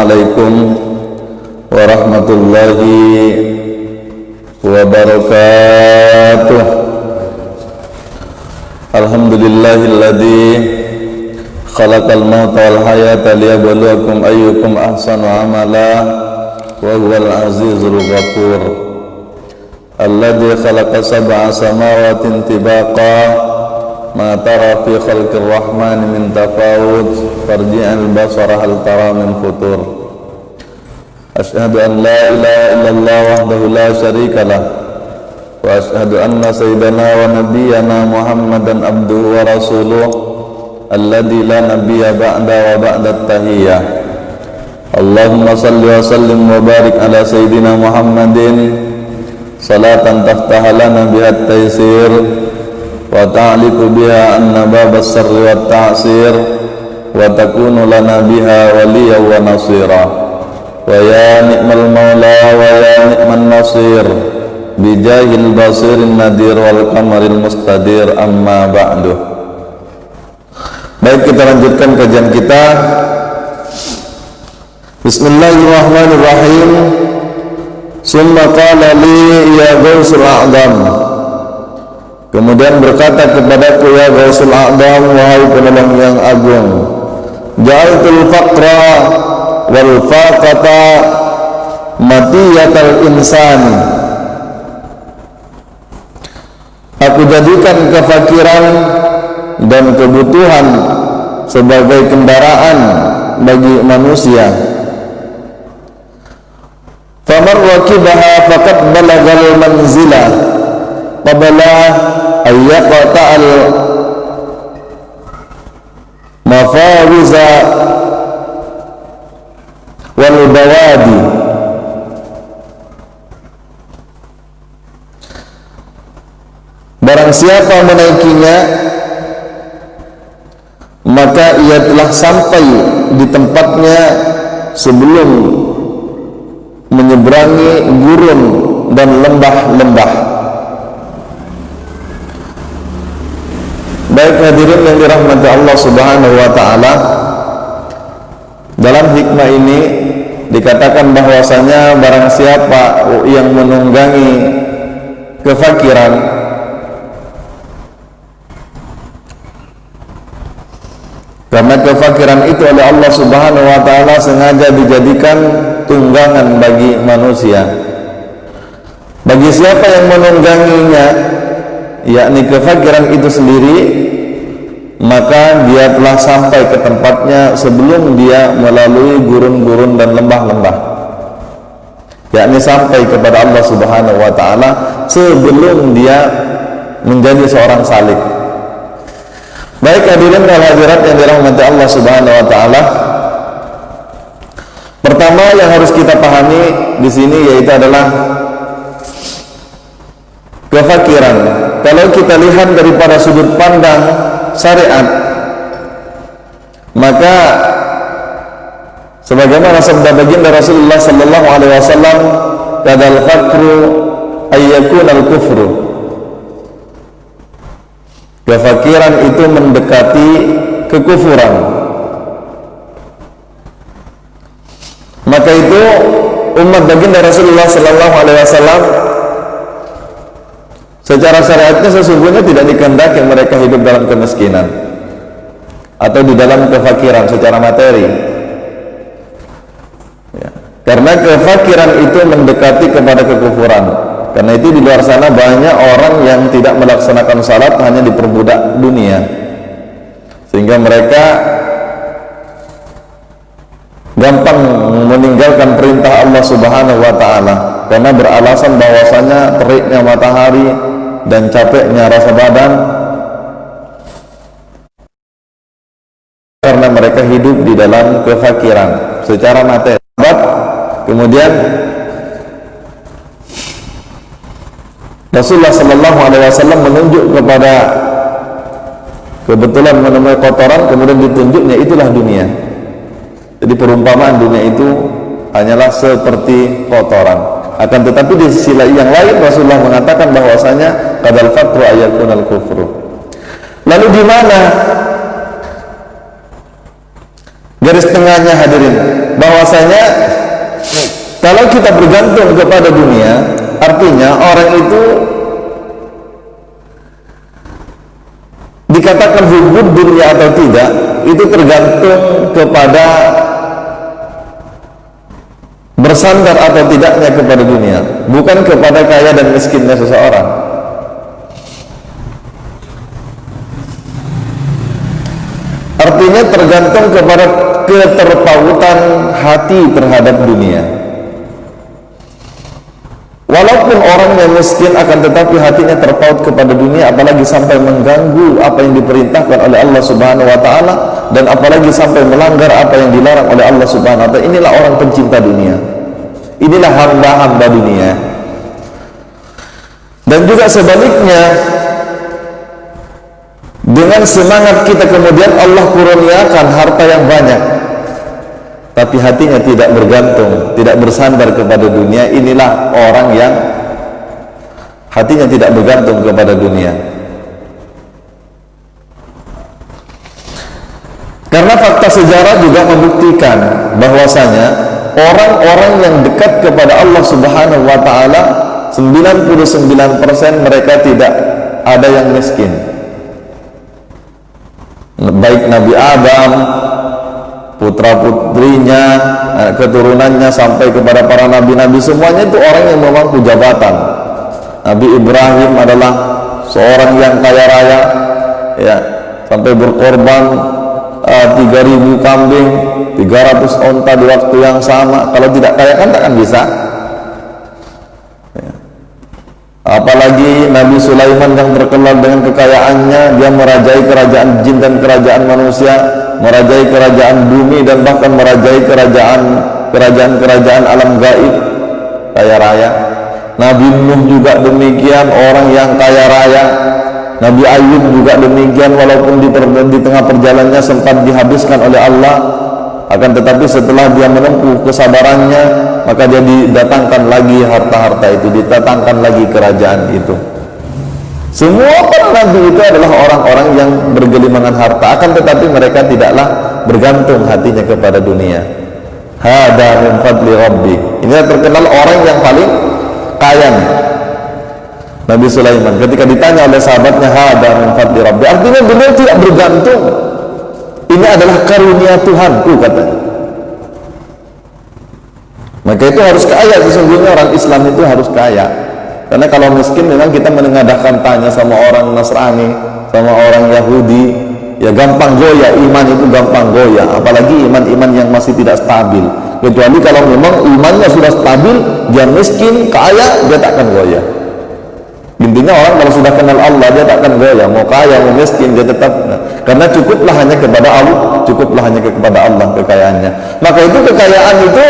Assalamualaikum warahmatullahi wabarakatuh. Alhamdulillahilladzi khalaqal mauta wal hayata liyabluwakum ayyukum ahsanu amala wa huwal azizul ghafur. Alladzi khalaqa sab'a samawatin tibaqa ma tara fi khalqir rahmani min tafawut farji'al basara hal tara min futur. Asyhadu an la ilaha illallah wahdahu la syarika lah wa asyhadu anna sayyidana wa nabiyyana Muhammadan abduhu wa rasuluh alladzi la nabiyya ba'da wa ba'da at-tahiyyah. Allahumma salli wa sallim wa barik ala sayyidina Muhammadin salatan taftaha lana biha at-taysir wa ta'liqu biha anna babas sarri wat ta'sir wa takunu lana biha waliyan wa nasira wa ya ni'mal maula wa ya ni'man nasir bijahil basirin nadir wal qamaril mustadir amma ba'du. Baik, kita lanjutkan kajian kita. Bismillahirrahmanirrahim. Summa qala li ya Ghausul A'dam, kemudian berkata kepadaku, ya Ghausul A'dam, wahai penolong yang agung, ja'altul faqra wal faqata matiyatal insani, aku jadikan kefakiran dan kebutuhan sebagai kendaraan bagi manusia. Faman rakibaha faqad balagal manzilah qabla ayyaqta'al mafawiza wal bawadi. Barang siapa menaikinya, maka ia telah sampai di tempatnya sebelum menyeberangi gurun dan lembah-lembah. Baik hadirin yang dirahmati Allah Subhanahu wa taala, dalam hikmah ini dikatakan bahwasanya barang siapa yang menunggangi kefakiran, karena kefakiran itu oleh Allah Subhanahu wa taala sengaja dijadikan tunggangan bagi manusia. Bagi siapa yang menungganginya, yakni kefakiran itu sendiri, maka dia telah sampai ke tempatnya sebelum dia melalui gurun-gurun dan lembah-lembah, yakni sampai kepada Allah Subhanahu wa taala sebelum dia menjadi seorang salik. Baik hadirin dan hadirat yang dirahmati Allah Subhanahu wa taala, pertama yang harus kita pahami di sini yaitu adalah kefakiran. Kalau kita lihat daripada sudut pandang syariat, maka sebagaimana sabda baginda Rasulullah sallallahu alaihi wasallam, kadal fakru ayyakunal kufru, kefakiran itu mendekati kekufuran. Maka itu umat baginda Rasulullah sallallahu alaihi wasallam secara syariatnya sesungguhnya tidak dikehendaki mereka hidup dalam kemiskinan atau di dalam kefakiran secara materi, ya, karena kefakiran itu mendekati kepada kekufuran. Karena itu di luar sana banyak orang yang tidak melaksanakan salat, hanya diperbudak dunia, sehingga mereka gampang meninggalkan perintah Allah Subhanahu wa taala karena beralasan bahwasanya teriknya matahari dan capeknya rasa badan, karena mereka hidup di dalam kefakiran secara materi. Kemudian Rasulullah sallallahu alaihi wasallam menunjuk kepada kebetulan menemui kotoran, kemudian ditunjuknya itulah dunia. Jadi perumpamaan dunia itu hanyalah seperti kotoran. Akan tetapi di sisi yang lain Rasulullah mengatakan bahwasanya kadal fakru ayakunal kufru. Lalu di mana Garis tengahnya hadirin, bahwasanya kalau kita bergantung kepada dunia, artinya orang itu dikatakan hubud dunia atau tidak, itu tergantung kepada bersandar atau tidaknya kepada dunia, bukan kepada kaya dan miskinnya seseorang. Artinya tergantung kepada keterpautan hati terhadap dunia. Walaupun orang yang miskin, akan tetapi hatinya terpaut kepada dunia, apalagi sampai mengganggu apa yang diperintahkan oleh Allah Subhanahu wa taala, dan apalagi sampai melanggar apa yang dilarang oleh Allah Subhanahu wa taala. Inilah orang pencinta dunia. Inilah hamba-hamba dunia. Dan juga sebaliknya, dengan semangat kita kemudian Allah kurniakan harta yang banyak, tapi hatinya tidak bergantung, tidak bersandar kepada dunia. Inilah orang yang hatinya tidak bergantung kepada dunia. Karena fakta sejarah juga membuktikan bahwasanya orang-orang yang dekat kepada Allah Subhanahu wa taala, 99% mereka tidak ada yang miskin. Baik Nabi Adam, putra-putrinya, keturunannya, sampai kepada para nabi-nabi, semuanya itu orang yang memangku jabatan. Nabi Ibrahim adalah seorang yang kaya raya, ya, sampai berkorban 3.000 kambing, 300 onta di waktu yang sama. Kalau tidak kaya kan takkan bisa. Ya. Apalagi Nabi Sulaiman yang terkenal dengan kekayaannya, dia merajai kerajaan jin dan kerajaan manusia, merajai kerajaan bumi, dan bahkan merajai kerajaan alam gaib, kaya raya. Nabi Nuh juga demikian, orang yang kaya raya. Nabi Ayub juga demikian, walaupun di tengah perjalanannya sempat dihabiskan oleh Allah, akan tetapi setelah dia menempuh kesabarannya, maka dia didatangkan lagi harta-harta itu, didatangkan lagi kerajaan itu. Semua para nabi itu adalah orang-orang yang bergelimangan harta, akan tetapi mereka tidaklah bergantung hatinya kepada dunia. Hada min fadli rabbi. Ini terkenal orang yang paling kaya, Nabi Sulaiman. Ketika ditanya oleh sahabatnya, hada min fadli rabbi, artinya beliau tidak bergantung. Ini adalah karunia Tuhanku, katanya. Maka itu harus kaya, sesungguhnya orang Islam itu harus kaya. Karena kalau miskin memang kita menengadahkan tanya sama orang Nasrani, sama orang Yahudi, ya gampang goyah, iman itu gampang goyah. Apalagi iman-iman yang masih tidak stabil. Kecuali kalau memang imannya sudah stabil, dia miskin, kaya, dia tak akan goyah. Intinya orang kalau sudah kenal Allah, dia tak akan goyah. Mau kaya, mau miskin, dia tetap. Karena cukuplah hanya kepada Allah, cukuplah hanya kepada Allah kekayaannya. Maka itu kekayaan itu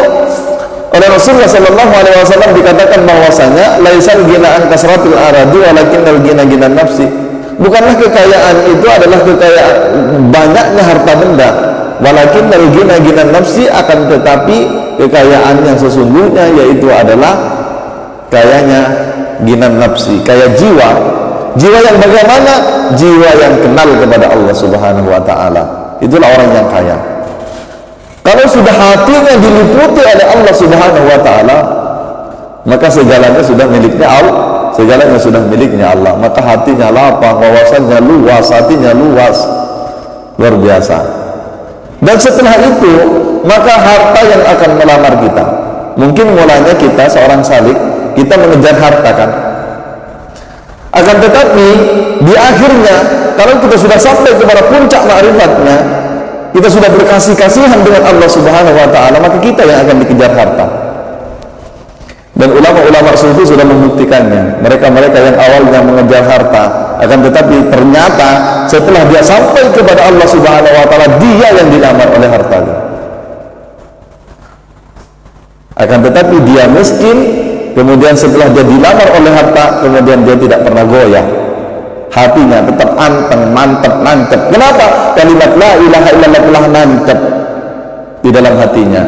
oleh Rasulullah Sallallahu Alaihi Wasallam dikatakan bahwasanya laisal ginaan kasratul aradi walakinnal gina nafsi. Bukanlah kekayaan itu adalah kekayaan banyaknya harta benda, walakinnal gina nafsi, akan tetapi kekayaan yang sesungguhnya yaitu adalah kayanya gina nafsi, kaya jiwa. Jiwa yang bagaimana? Jiwa yang kenal kepada Allah Subhanahu wa taala. Itulah orang yang kaya. Kalau sudah hatinya diliputi oleh Allah Subhanahu wa taala, maka segalanya sudah miliknya Allah, segalanya sudah miliknya Allah. Maka hatinya lapang, wawasannya luas, hatinya luas, luar biasa. Dan setelah itu, maka harta yang akan melamar kita. Mungkin mulanya kita seorang salik, kita mengejar harta kan. Akan tetapi di akhirnya, kalau kita sudah sampai kepada puncak ma'rifatnya, kita sudah berkasih-kasihan dengan Allah Subhanahu wa taala, maka kita yang akan dikejar harta. Dan ulama-ulama sufi sudah membuktikannya. Mereka-mereka yang awalnya mengejar harta, akan tetapi ternyata setelah dia sampai kepada Allah Subhanahu wa taala, dia yang dilamar oleh hartanya. Akan tetapi dia miskin, kemudian setelah dia dilamar oleh harta, kemudian dia tidak pernah goyah. Hatinya tetap anteng, mantap, nancep. Kenapa? Kalimat la ilaha illallah telah nancep di dalam hatinya.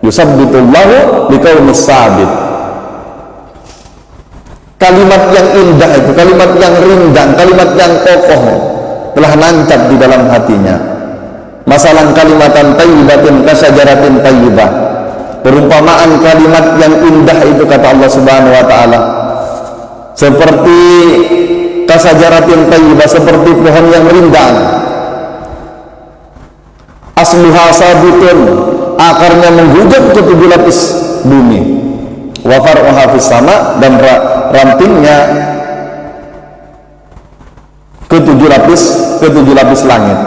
Yusabbitullahu liqaumis sabit. Kalimat yang indah itu, kalimat yang rindang, kalimat yang kokoh telah nancap di dalam hatinya. Masalan kalimatan thayyibatin kasajaratin thayyibah. Perumpamaan kalimat yang indah itu kata Allah Subhanahu wa taala seperti kasajaratin thayyibah, seperti pohon yang rindang. Asluha sabitun, akarnya menghujam ke 7 lapis bumi. Wa far'uha fis sama, dan rantingnya ke 7 lapis langit.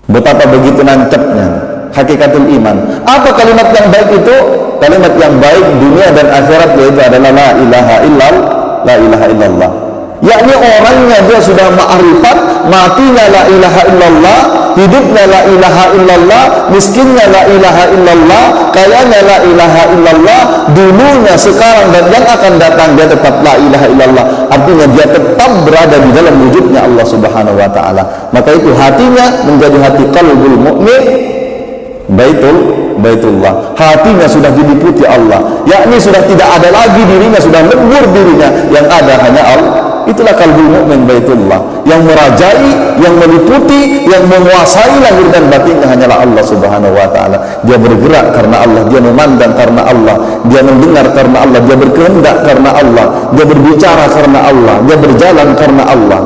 Betapa begitu nancapnya hakikatul iman. Apa kalimat yang baik itu? Kalimat yang baik dunia dan akhirat yaitu adalah la ilaha illallah. Yakni orangnya dia sudah ma'rifat, matinya la ilaha illallah, hidupnya la ilaha illallah, miskinnya la ilaha illallah, kayanya la ilaha illallah, dulunya, sekarang, dan yang akan datang dia tetap la ilaha illallah. Artinya dia tetap berada di dalam wujudnya Allah Subhanahu wa taala. Maka itu hatinya menjadi hati qalbul mukmin baitullah. Hatinya sudah diliputi Allah, yakni sudah tidak ada lagi dirinya, sudah lebur dirinya, yang ada hanya Allah. Itulah qalbul mukmin baitullah, yang merajai, yang meliputi, yang menguasai lahir dan batinnya hanyalah Allah Subhanahu wa taala. Dia bergerak karena Allah, dia memandang karena Allah, dia mendengar karena Allah, dia berkehendak karena Allah, dia berbicara karena Allah, dia berjalan karena Allah.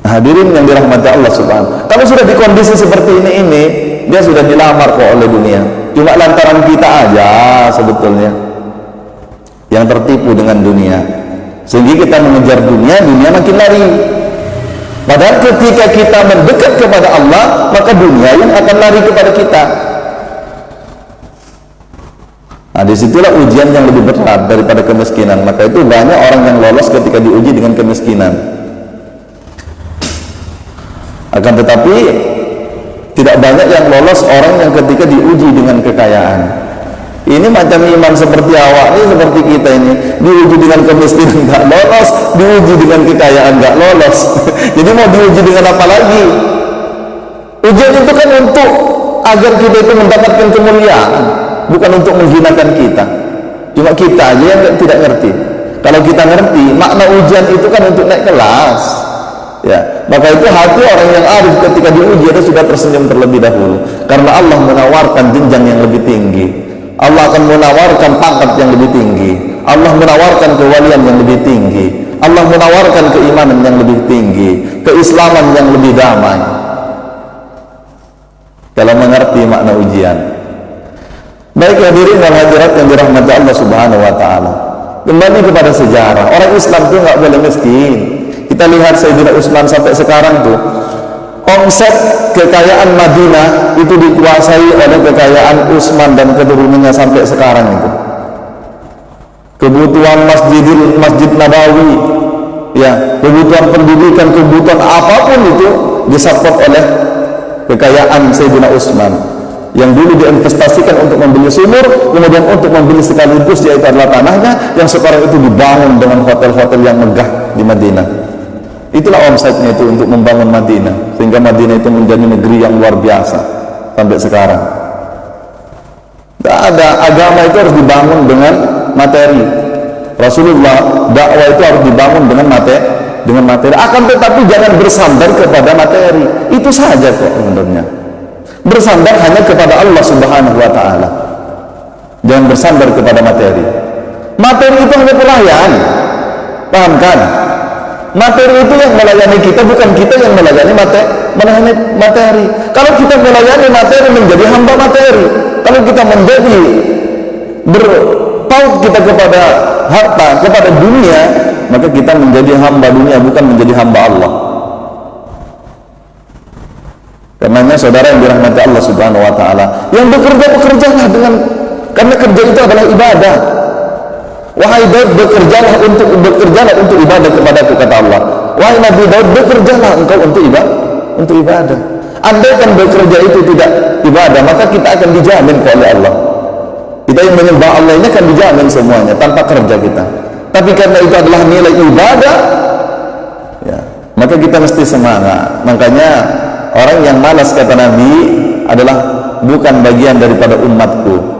Hadirin yang dirahmati Allah Subhanahu. Kalau sudah di kondisi seperti ini, dia sudah dilamar kok oleh dunia. Cuma lantaran kita aja sebetulnya yang tertipu dengan dunia, sehingga kita mengejar dunia makin lari. Padahal ketika kita mendekat kepada Allah, maka dunia yang akan lari kepada kita. Nah, disitulah ujian yang lebih berat daripada kemiskinan. Maka itu banyak orang yang lolos ketika diuji dengan kemiskinan. Akan tetapi tidak banyak yang lolos orang yang ketika diuji dengan kekayaan. Ini macam iman seperti awak ini, seperti kita ini, diuji dengan kemiskinan nggak lolos, diuji dengan kekayaan nggak lolos. Jadi mau diuji dengan apa lagi? Ujian itu kan untuk agar kita itu mendapatkan kemuliaan, bukan untuk menghinakan kita. Cuma kita aja yang tidak ngerti. Kalau kita ngerti, makna ujian itu kan untuk naik kelas. Ya, maka itu hati orang yang arif ketika diuji dia sudah tersenyum terlebih dahulu, karena Allah menawarkan jenjang yang lebih tinggi. Allah akan menawarkan pangkat yang lebih tinggi, Allah menawarkan kewalian yang lebih tinggi, Allah menawarkan keimanan yang lebih tinggi, keislaman yang lebih damai. Kalau mengerti makna ujian. Baik hadirin dan hadirat yang dirahmati Allah Subhanahu wa taala. Kembali kepada sejarah, orang Islam itu nggak boleh miskin. Kita lihat Sayyidina Utsman sampai sekarang tuh, omset kekayaan Madinah itu dikuasai oleh kekayaan Utsman dan keturunannya sampai sekarang itu. Kebutuhan Masjid Nabawi, ya, kebutuhan pendidikan, kebutuhan apapun itu disupport oleh kekayaan Sayyidina Utsman, yang dulu diinvestasikan untuk membeli sumur, kemudian untuk membeli sekaligus yaitu adalah tanahnya, yang sekarang itu dibangun dengan hotel-hotel yang megah di Madinah. Itulah omsetnya itu untuk membangun Madinah, sehingga Madinah itu menjadi negeri yang luar biasa sampai sekarang. Tidak ada, agama itu harus dibangun dengan materi. Rasulullah dakwah itu harus dibangun dengan materi. Akan tetapi jangan bersandar kepada materi. Itu saja kok sebenarnya. Bersandar hanya kepada Allah Subhanahu wa taala. Jangan bersandar kepada materi. Materi itu hanya pelayan. Paham kan? Materi itu yang melayani kita, bukan kita yang melayani materi. Kalau kita melayani materi menjadi hamba materi. Kalau kita menjadi berpaut kita kepada harta, kepada dunia, maka kita menjadi hamba dunia, bukan menjadi hamba Allah. Karenanya saudara yang dirahmati Allah Subhanahu wa taala, yang bekerjalah dengan, karena kerja itu adalah ibadah. Wahai Daud, bekerjalah untuk ibadah kepadaku, kata Allah. Wahai Nabi Daud, bekerjalah engkau untuk ibadah. Andaikan bekerja itu tidak ibadah, maka kita akan dijamin oleh Allah. Kita yang menyembah Allah ini akan dijamin semuanya tanpa kerja kita. Tapi karena itu adalah nilai ibadah, ya, maka kita mesti semangat. Makanya orang yang malas, kata Nabi, adalah bukan bagian daripada umatku.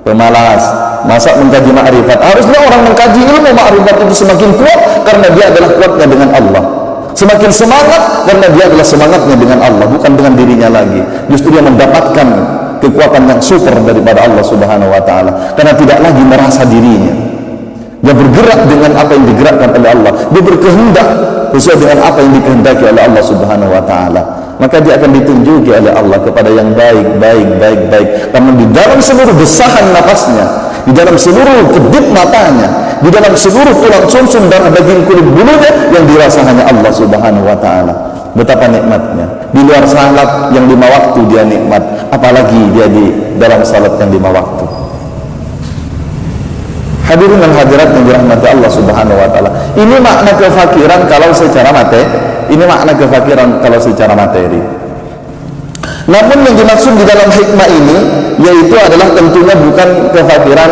Pemalas, masa mengkaji ma'rifat. Harusnya orang mengkaji ilmu ma'rifat itu semakin kuat, karena dia adalah kuatnya dengan Allah. Semakin semangat karena dia adalah semangatnya dengan Allah, bukan dengan dirinya lagi. Justru dia mendapatkan kekuatan yang super daripada Allah Subhanahu wa taala karena tidak lagi merasa dirinya. Dia bergerak dengan apa yang digerakkan oleh Allah. Dia berkehendak sesuai dengan apa yang dikehendaki oleh Allah Subhanahu wa taala. Maka dia akan ditunjuki oleh Allah kepada yang baik. Karena di dalam seluruh desahan napasnya, di dalam seluruh kedip matanya, di dalam seluruh tulang sumsum darah daging kulit bulunya yang dirasa hanya Allah Subhanahu wa taala. Betapa nikmatnya. Di luar salat yang 5 waktu dia nikmat, apalagi dia di dalam salat yang 5 waktu. Hadirin dan hadirat yang dirahmati Allah Subhanahu wa taala. Ini makna kefakiran kalau secara materi. Ini makna kefakiran kalau secara materi. Namun yang dimaksud di dalam hikmah ini yaitu adalah tentunya bukan kefakiran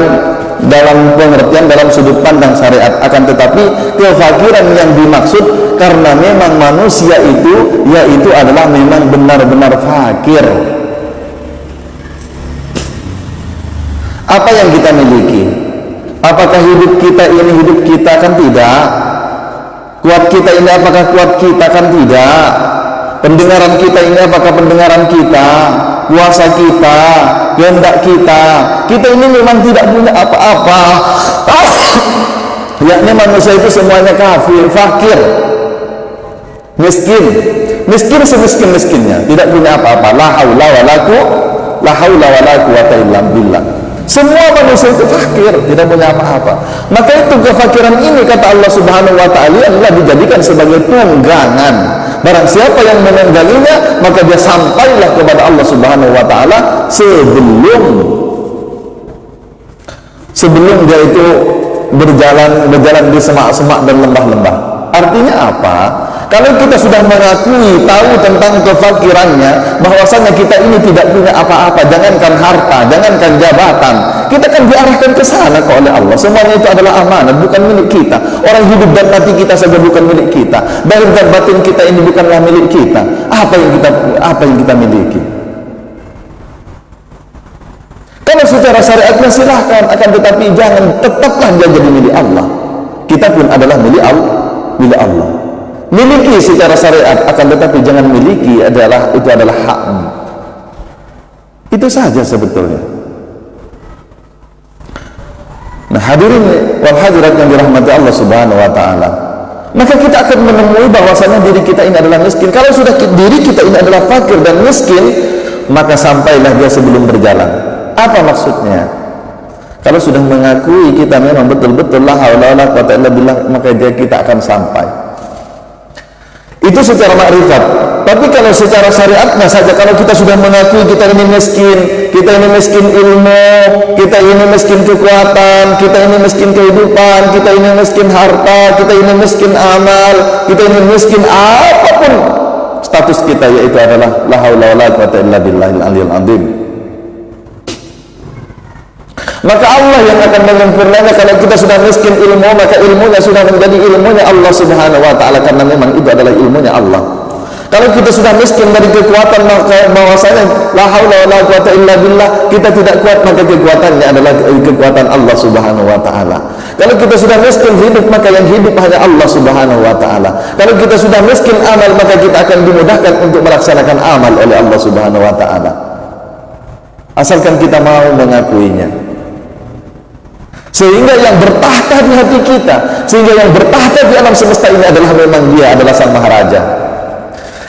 dalam pengertian dalam sudut pandang syariat, akan tetapi kefakiran yang dimaksud karena memang manusia itu yaitu adalah memang benar-benar fakir. Apa yang kita miliki? Apakah hidup kita ini hidup kita? Kan tidak. Kuat kita ini apakah kuat kita? Kan tidak. Pendengaran kita ini apakah pendengaran kita? Kuasa kita, kehendak kita. Kita ini memang tidak punya apa-apa. Yakni manusia itu semuanya kafir, fakir, miskin. Miskin semiskin-miskinnya, tidak punya apa-apa. La haula wala quwata illa billah. Semua manusia itu fakir, tidak punya apa-apa. Maka itu kefakiran ini kata Allah Subhanahu wa taala adalah dijadikan sebagai tunggangan. Barang siapa yang menungganginya, maka dia sampailah kepada Allah Subhanahu wa taala sebelum dia itu berjalan di semak-semak dan lembah-lembah. Artinya apa? Kalau kita sudah mengakui, tahu tentang kefakirannya, bahwasanya kita ini tidak punya apa-apa, jangankan harta, jangankan jabatan, kita kan diarahkan ke sana oleh Allah. Semuanya itu adalah amanat, bukan milik kita. Orang hidup dan mati kita saja bukan milik kita. Zahir dan batin kita ini bukanlah milik kita. Apa yang kita miliki? Kalau secara syariatnya silahkan, akan tetapi jangan, tetaplah dia jadi milik Allah. Kita pun adalah milik Allah. Miliki secara syariat, akan tetapi jangan miliki itu adalah hakmu. Itu saja sebetulnya. Nah, hadirin wal hadirat yang dirahmati Allah Subhanahu wa taala. Maka kita akan menemui bahwasanya diri kita ini adalah miskin. Kalau sudah diri kita ini adalah fakir dan miskin, maka sampailah dia sebelum berjalan. Apa maksudnya? Kalau sudah mengakui kita memang betul-betul la haula wala quwata illa billah, maka kita akan sampai. Itu secara makrifat. Tapi kalau secara syariatnya saja, kalau kita sudah mengakui kita ini miskin ilmu, kita ini miskin kekuatan, kita ini miskin kehidupan, kita ini miskin harta, kita ini miskin amal, kita ini miskin apapun status kita, yaitu adalah la haula wala quwata illa billahil aliyil azim. Maka Allah yang akan menyempurnakan. Kalau kita sudah miskin ilmu, maka ilmunya sudah menjadi ilmunya Allah Subhanahu wa taala, karena memang itu adalah ilmunya Allah. Kalau kita sudah miskin dari kekuatan, maka bahwasanya la haula wala quwata illa billah, kita tidak kuat, maka kekuatannya adalah kekuatan Allah Subhanahu wa taala. Kalau kita sudah miskin hidup, maka yang hidup hanya Allah Subhanahu wa taala. Kalau kita sudah miskin amal, maka kita akan dimudahkan untuk melaksanakan amal oleh Allah Subhanahu wa taala. Asalkan kita mau mengakuinya. Sehingga yang bertahta di hati kita, sehingga yang bertahta di alam semesta ini adalah memang dia adalah Sang Maharaja.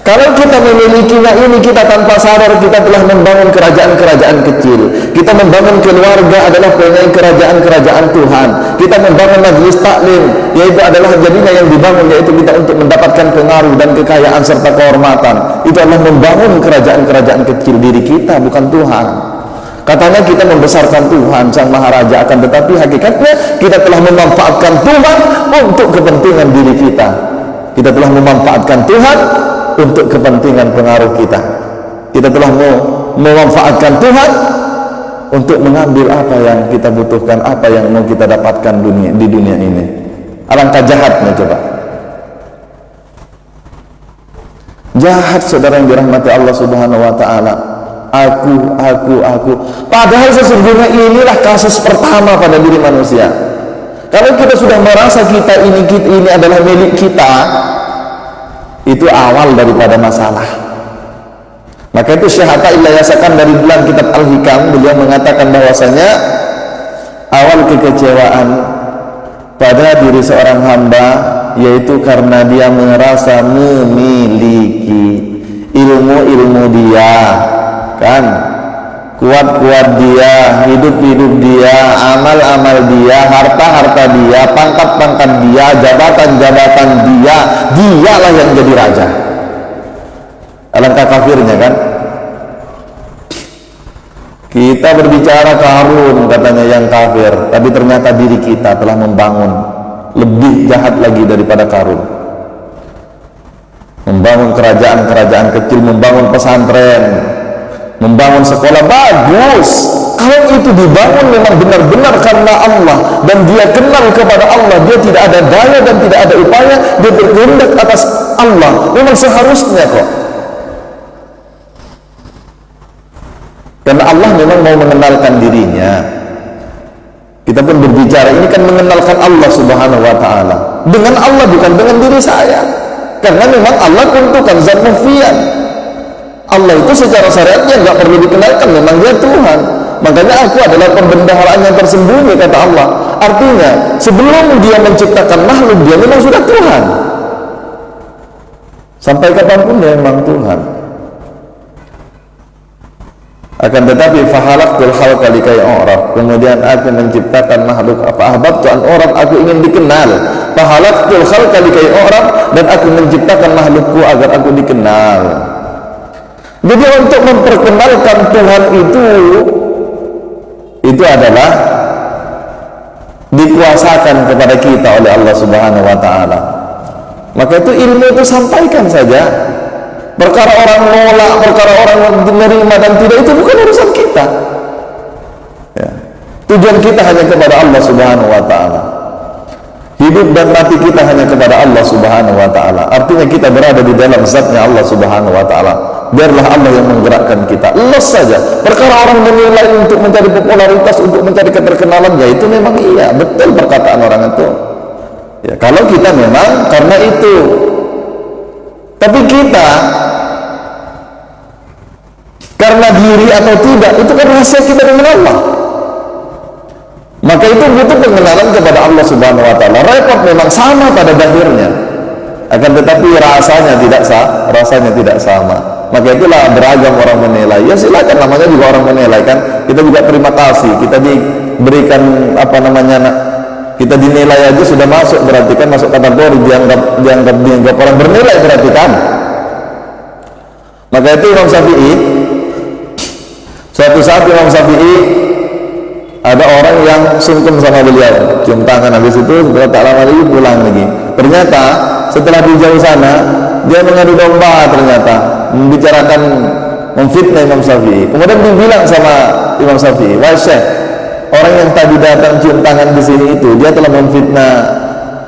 Kalau kita memilikinya ini, kita tanpa sadar kita telah membangun kerajaan-kerajaan kecil. Kita membangun keluarga adalah pengen kerajaan-kerajaan Tuhan. Kita membangun majelis taklim, yaitu adalah jadinya yang dibangun, yaitu kita untuk mendapatkan pengaruh dan kekayaan serta kehormatan. Itu adalah membangun kerajaan-kerajaan kecil diri kita, bukan Tuhan. Katanya kita membesarkan Tuhan Sang Maharaja, akan tetapi hakikatnya kita telah memanfaatkan Tuhan untuk kepentingan diri kita. Kita telah memanfaatkan Tuhan untuk kepentingan pengaruh kita. Kita telah memanfaatkan Tuhan untuk mengambil apa yang kita butuhkan, apa yang mau kita dapatkan di dunia ini. Alangkah jahatnya coba. Jahat saudara yang dirahmati Allah Subhanahu wa taala. Aku. Padahal sesungguhnya inilah kasus pertama pada diri manusia. Kalau kita sudah merasa kita ini adalah milik kita, Itu awal daripada masalah. Maka itu Syekh Athaillah Yasakan dari dalam kitab Al-Hikam, beliau mengatakan bahwasanya awal kekecewaan pada diri seorang hamba yaitu karena dia merasa memiliki ilmu-ilmu dia, kan, kuat-kuat dia, hidup-hidup dia, amal-amal dia, harta-harta dia, pangkat-pangkat dia, jabatan-jabatan dia, dialah yang jadi raja. Alangkah kafirnya, kan? Kita berbicara Qarun katanya yang kafir, tapi ternyata diri kita telah membangun lebih jahat lagi daripada Qarun. Membangun kerajaan-kerajaan kecil, membangun pesantren, membangun sekolah, bagus. Kalau itu dibangun memang benar-benar karena Allah dan dia kenal kepada Allah, dia tidak ada daya dan tidak ada upaya, dia berkehendak atas Allah, memang seharusnya kok. Karena Allah memang mau mengenalkan dirinya. Kita pun berbicara, ini kan mengenalkan Allah subhanahu wa ta'ala. Dengan Allah, bukan dengan diri saya. Karena memang Allah tentukan zat mufian. Allah itu secara syariatnya nggak perlu dikenalkan, memang dia Tuhan. Makanya aku adalah pembendaharaan yang tersembunyi, kata Allah. Artinya, sebelum dia menciptakan makhluk, dia memang sudah Tuhan. Sampai kapanpun dia memang Tuhan. Akan tetapi fahalaqtul khalqa likai u'raf, kemudian aku menciptakan makhluk, apa ahbabtu an u'raf, aku ingin dikenal. Fahalaqtul khalqa likai u'raf, dan aku menciptakan makhlukku agar aku dikenal. Jadi untuk memperkenalkan Tuhan itu adalah dikuasakan kepada kita oleh Allah Subhanahu wa ta'ala. Maka itu ilmu itu sampaikan saja. Perkara orang nolak, perkara orang menerima dan tidak, itu bukan urusan kita, ya. Tujuan kita hanya kepada Allah Subhanahu wa ta'ala. Hidup dan mati kita hanya kepada Allah Subhanahu wa ta'ala. Artinya kita berada di dalam zatnya Allah Subhanahu wa ta'ala. Biarlah Allah yang menggerakkan kita. Los saja. Perkara orang menilai untuk mencari popularitas, untuk mencari keterkenalan, ya itu memang iya, betul perkataan orang itu, ya, kalau kita memang karena itu. Tapi kita karena diri atau tidak, itu kan rahasia kita dengan Allah. Maka itu butuh pengenalan kepada Allah Subhanahu wa ta'ala. Repot memang, sama pada zahirnya, akan tetapi rasanya tidak sama. Maka itulah beragam orang menilai. Ya silakan, namanya juga orang menilai, kan. Kita juga terima kasih, kita diberikan kita dinilai aja sudah masuk, berarti kan masuk kategori dianggap orang bernilai, berarti kan. Maka itu Imam Syafi'i, suatu saat Imam Syafi'i ada orang yang sungkem sama beliau, cium tangan, habis itu setelah tak lama lagi pulang lagi. Ternyata setelah di jauh sana dia mengadu domba, ternyata membicarakan, memfitnah Imam Syafi'i. Kemudian dia bilang sama Imam Syafi'i, wahai Syekh, orang yang tadi datang cium tangan di sini itu, dia telah memfitnah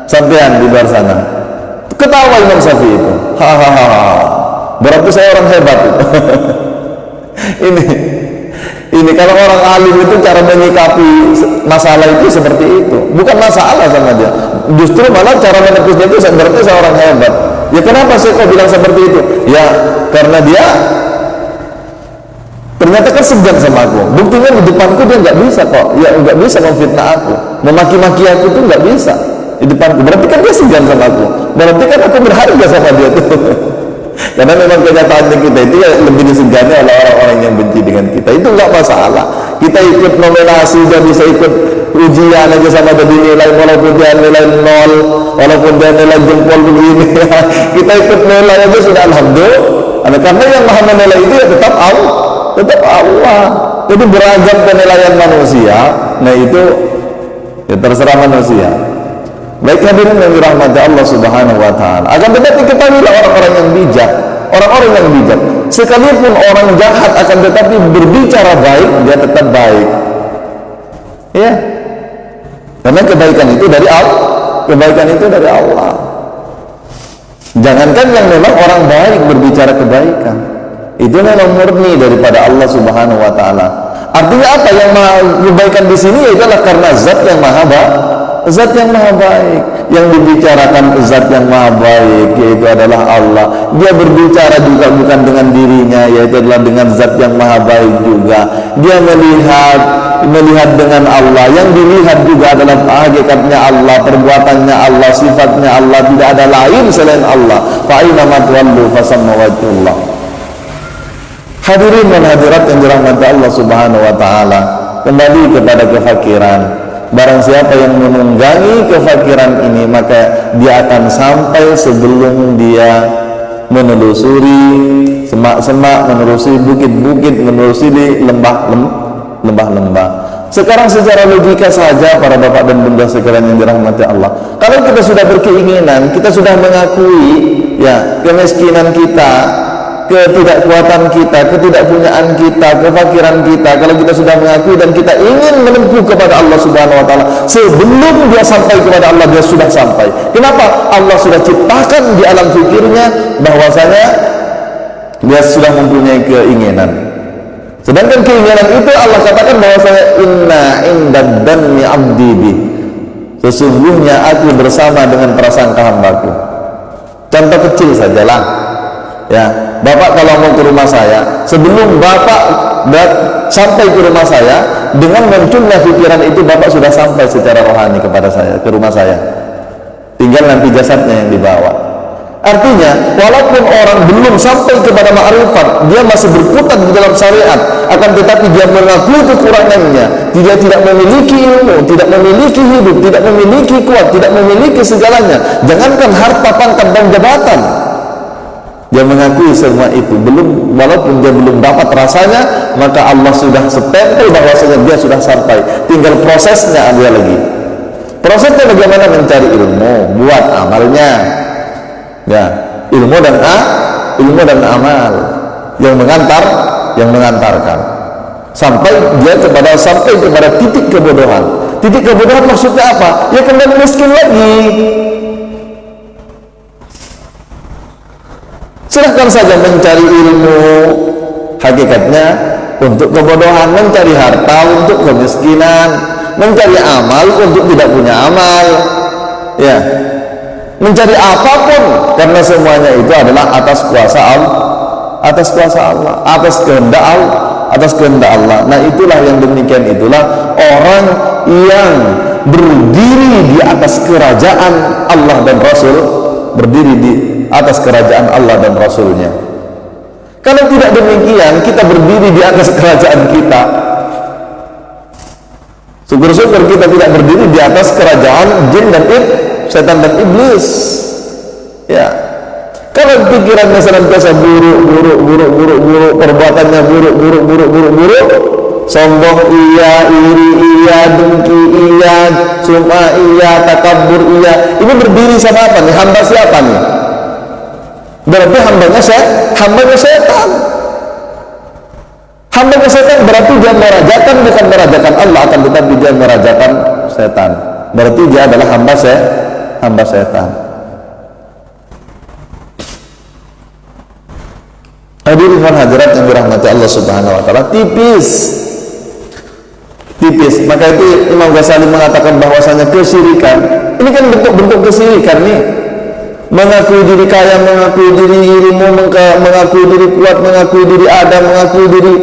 sampean di luar sana. Ketawa Imam Syafi'i itu, hahaha, berarti saya orang hebat. ini kalau orang alim itu cara menyikapi masalah itu seperti itu, bukan masalah sama dia, justru malah cara menepusnya itu berarti saya orang hebat. Ya kenapa sih kok bilang seperti itu? Ya karena dia ternyata kan segan sama aku. Buktinya di depanku dia nggak bisa kok, ya nggak bisa memfitnah aku, memaki-maki aku itu nggak bisa di depanku. Berarti kan dia segan sama aku, berarti kan aku berharga sama dia tuh. Karena memang kenyataannya kita itu ya lebih disegani oleh orang-orang yang benci dengan kita. Itu nggak masalah. Kita ikut nominasi, dia bisa ikut ujian aja sama jadi nilai, walaupun dia nilai 0, walaupun dia nilai jempol begini. Kita ikut nilai aja sudah alhamdulillah. Karena yang maha menilai itu ya tetap Allah. Jadi beragam penilaian manusia, nah itu ya terserah manusia. Baik hadirin yang dirahmati Allah Subhanahu wa ta'ala. Akan tetapi ketahuilah orang-orang yang bijak, orang-orang yang bijak, sekalipun orang jahat akan tetapi berbicara baik, dia tetap baik. Ya. Karena kebaikan itu dari Allah. Kebaikan itu dari Allah. Jangankan yang memang orang baik berbicara kebaikan, itu memang murni daripada Allah Subhanahu wa ta'ala. Artinya apa? Yang maha kebaikan di sini adalah karena zat yang maha zat yang maha baik. Yang dibicarakan zat yang maha baik, yaitu adalah Allah. Dia berbicara juga bukan dengan dirinya, yaitu adalah dengan zat yang maha baik juga. Dia melihat dengan Allah. Yang dilihat juga adalah hakikatnya Allah, perbuatannya Allah, sifatnya Allah. Tidak ada lain selain Allah. Fa aina ma tuwallu fasamma wajhullah. Hadirin dan hadirat yang dirahmati Allah Subhanahu wa taala, kembali kepada kefakiran. Barang siapa yang menunggangi kefakiran ini, maka dia akan sampai sebelum dia menelusuri semak-semak, menelusuri bukit-bukit, menelusuri lembah-lembah. Sekarang secara logika saja para bapak dan bunda sekalian yang dirahmati Allah, kalau kita sudah berkeinginan, kita sudah mengakui ya kemiskinan kita, ketidakkuatan kita, ketidakpunyaan kita, kefakiran kita, kalau kita sudah mengakui dan kita ingin menempuh kepada Allah Subhanahu wa taala, sebelum dia sampai kepada Allah, dia sudah sampai. Kenapa? Allah sudah ciptakan di alam fikirnya bahwasanya dia sudah mempunyai keinginan. Sedangkan keinginan itu Allah katakan bahwasanya inna indaddanni abdi bi. Sesungguhnya aku bersama dengan prasangka hambaku. Contoh kecil sajalah. Ya, Bapak kalau mau ke rumah saya, sebelum Bapak sampai ke rumah saya, dengan munculnya pikiran itu Bapak sudah sampai secara rohani kepada saya, ke rumah saya. Tinggal nanti jasadnya yang dibawa. Artinya, walaupun orang belum sampai kepada ma'rifat, dia masih berkutat di dalam syariat, akan tetapi dia mengakui kekurangannya, dia tidak memiliki ilmu, tidak memiliki hidup, tidak memiliki kuat, tidak memiliki segalanya. Jangankan harta, pangkat dan jabatan, dia mengakui semua itu, walaupun dia belum dapat rasanya, maka Allah sudah stempel bahwasanya dia sudah sampai. Tinggal prosesnya dia lagi. Prosesnya bagaimana? Mencari ilmu, buat amalnya. Ya, ilmu dan amal yang mengantarkan sampai kepada titik kebodohan. Titik kebodohan maksudnya apa? Ya kembali miskin lagi. Silahkan saja mencari ilmu, hakikatnya untuk kebodohan, mencari harta untuk kemiskinan, mencari amal untuk tidak punya amal, ya, mencari apapun, karena semuanya itu adalah atas kuasa Allah, atas kehendak Allah. Nah, itulah yang demikian itulah orang yang berdiri di atas kerajaan Allah dan Rasul, berdiri di atas kerajaan Allah dan Rasulnya. Kalau tidak demikian, kita berdiri di atas kerajaan kita. Syukur-syukur kita tidak berdiri di atas kerajaan jin dan setan dan iblis. Ya, kalau pikirannya senantiasa buruk, perbuatannya buruk, sombong iya, iri iya, dengki iya, sum'ah iya, takabur iya, ini berdiri sama apa nih? Hamba siapa nih? Berarti hambanya setan. Hambanya setan berarti dia merajakan, bukan merajakan Allah, akan tetapi dia merajakan setan. Berarti dia adalah hamba setan. Hadirin dan hadirat yang dirahmati Allah Subhanahu wa taala, tipis. Maka itu Imam Ghazali mengatakan bahwasanya kesyirikan ini kan bentuk-bentuk kesyirikan nih. Mengakui diri kaya, mengakui diri ilmu, mengakui diri kuat, mengakui diri ada, mengakui diri.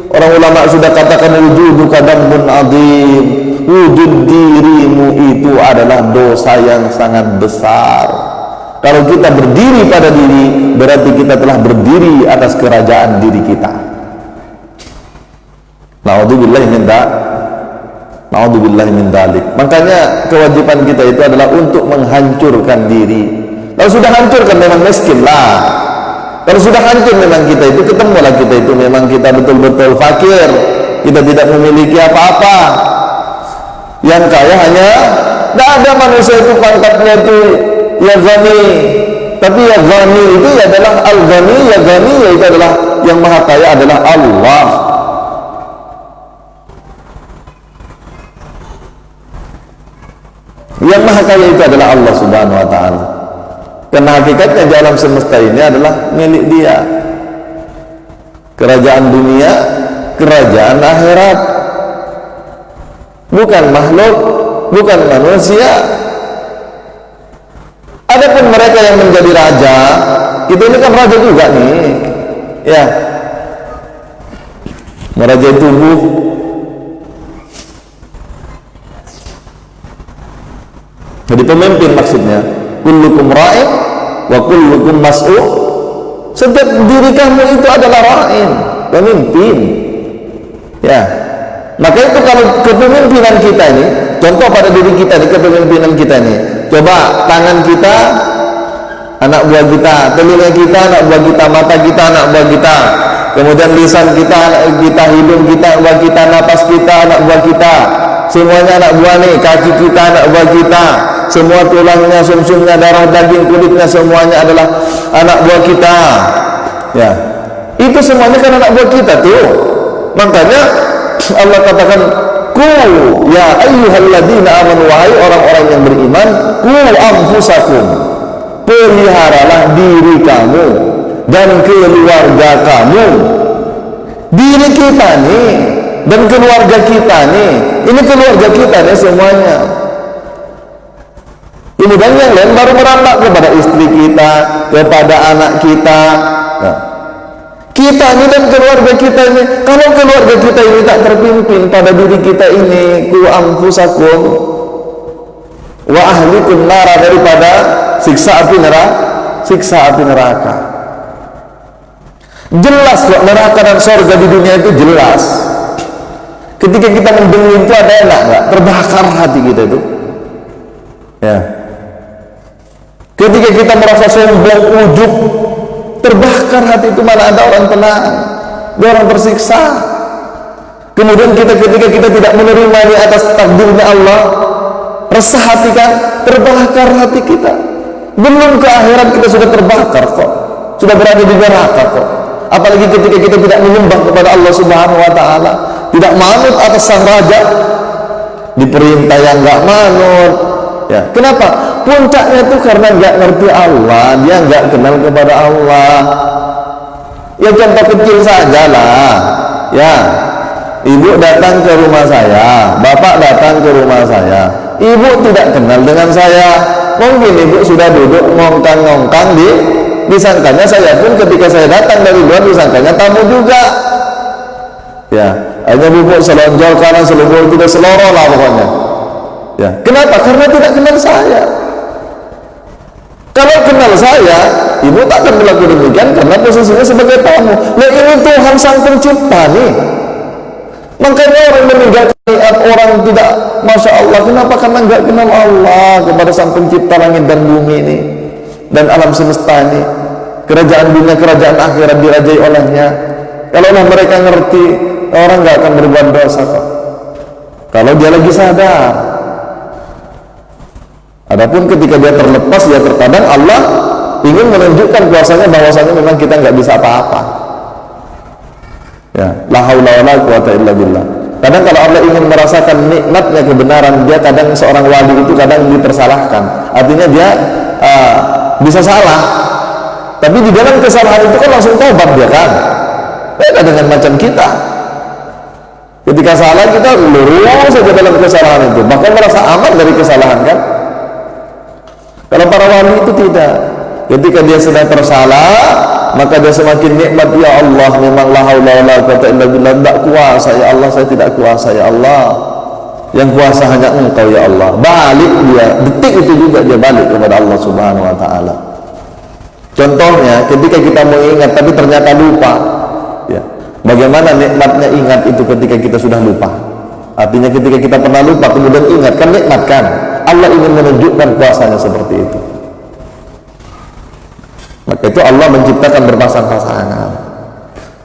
Orang ulama sudah katakan wujuduka dambun azim. Wujud dirimu itu adalah dosa yang sangat besar. Kalau kita berdiri pada diri, berarti kita telah berdiri atas kerajaan diri kita. Na'udzubillahi min dzalik. Makanya kewajiban kita itu adalah untuk menghancurkan diri. Kalau sudah hancur kan memang miskin lah. Kalau sudah hancur memang kita itu ketemulah kita itu memang kita betul-betul fakir. Kita tidak memiliki apa-apa. Yang kaya hanya, tidak ada manusia itu pangkatnya itu ya ghani. Tapi ya ghani itu adalah al-ghani, ya ghani itu adalah yang maha kaya adalah Allah. Yang maha kaya itu adalah Allah Subhanahu wa ta'ala. Karena hakikatnya di alam semesta ini adalah milik dia. Kerajaan dunia, kerajaan akhirat, bukan makhluk bukan manusia. Adapun mereka yang menjadi raja, kita ini kan raja juga nih, ya, merajai tubuh. Jadi pemimpin maksudnya, kullukum ra'in wa kullukum mas'ul. Setiap diri kamu itu adalah ra'in, pemimpin. Ya, maka itu kalau kepemimpinan kita ini, contoh pada diri kita ini, kepemimpinan kita ini, coba tangan kita anak buah kita, telinga kita anak buah kita, mata kita anak buah kita, kemudian lisan kita anak kita, hidung kita anak buah kita, napas kita anak buah kita, semuanya anak buah nih, kaki kita anak buah kita, semua tulangnya, sumsumnya, darah, daging, kulitnya, semuanya adalah anak buah kita. Ya, itu semuanya kan anak buah kita tuh. Makanya Allah katakan, ku ya ayyuhalladzina amanu, wahai orang-orang yang beriman, ku anfusakum, peliharalah diri kamu dan keluarga kamu. Diri kita nih dan keluarga kita nih, ini keluarga kita nih semuanya. Kemudian yang lain baru merambat kepada istri kita, kepada anak kita. Nah, kita ini dan keluarga kita ini, kalau keluarga kita ini tak terpimpin pada diri kita ini, ku anfusakum wa ahlikum nara, daripada siksa api neraka. Jelas kok neraka dan surga di dunia itu jelas. Ketika kita mendengar itu ada enak nggak? Terbakar hati kita itu. Ya. Ketika kita merasa sombong, ujub, terbakar hati itu, mana ada orang tenang, ada orang tersiksa. Kemudian ketika kita tidak menerima di atas takdirnya Allah, resah hati kan, terbakar hati kita. Belum ke akhirat kita sudah terbakar kok, sudah berada di neraka kok. Apalagi ketika kita tidak menyembah kepada Allah Subhanahu wa Ta'ala, tidak manut atas sang raja, diperintah yang nggak manut. Ya, kenapa? Puncaknya itu karena nggak ngerti Allah, dia nggak kenal kepada Allah. Ya contoh kecil saja lah. Ya, ibu datang ke rumah saya, bapak datang ke rumah saya, ibu tidak kenal dengan saya. Mungkin ibu sudah duduk ngongkang-ngongkang disangkanya saya pun ketika saya datang dari luar disangkanya tamu juga. Ya, hanya bubuk selonjol kanan selonjol tidak seloro lah pokoknya. Ya, kenapa? Karena tidak kenal saya. Kalau kenal saya, ibu tak akan melakukan demikian karena posisinya sebagai tamu. Nah, ini Tuhan sang pencipta nih. Makanya orang meninggalkan niat, orang tidak, masya Allah, kenapa? Karena nggak kenal Allah kepada sang pencipta langit dan bumi ini dan alam semesta ini, kerajaan dunia, kerajaan akhirat dirajai olehnya. Kalau mereka ngerti, orang nggak akan berbuat dosa kok. Kalau dia lagi sadar. Adapun ketika dia terlepas, dia terkadang Allah ingin menunjukkan kuasanya bahwasanya memang kita nggak bisa apa-apa. Ya, la haula wala quwata illa billah. Kadang kalau Allah ingin merasakan nikmatnya kebenaran, dia kadang seorang wali itu kadang dipersalahkan. Artinya dia bisa salah, tapi di dalam kesalahan itu kan langsung tobat dia kan. Beda dengan macam kita. Ketika salah kita lurus saja dalam kesalahan itu, bahkan merasa aman dari kesalahan kan. Kalau para wali itu tidak. Ketika dia sedang tersalah, maka dia semakin nikmat. Ya Allah, memang la haula wala quwata illa billah, tidak kuasa ya Allah, saya tidak kuasa ya Allah, yang kuasa hanya Engkau ya Allah. Balik dia, detik itu juga dia balik kepada Allah Subhanahu wa Ta'ala. Contohnya ketika kita mau ingat tapi ternyata lupa, ya, bagaimana nikmatnya ingat itu ketika kita sudah lupa. Artinya ketika kita pernah lupa kemudian ingat, kan nikmat kan. Allah ingin menunjukkan kuasanya seperti itu. Maka itu Allah menciptakan berpasang-pasangan.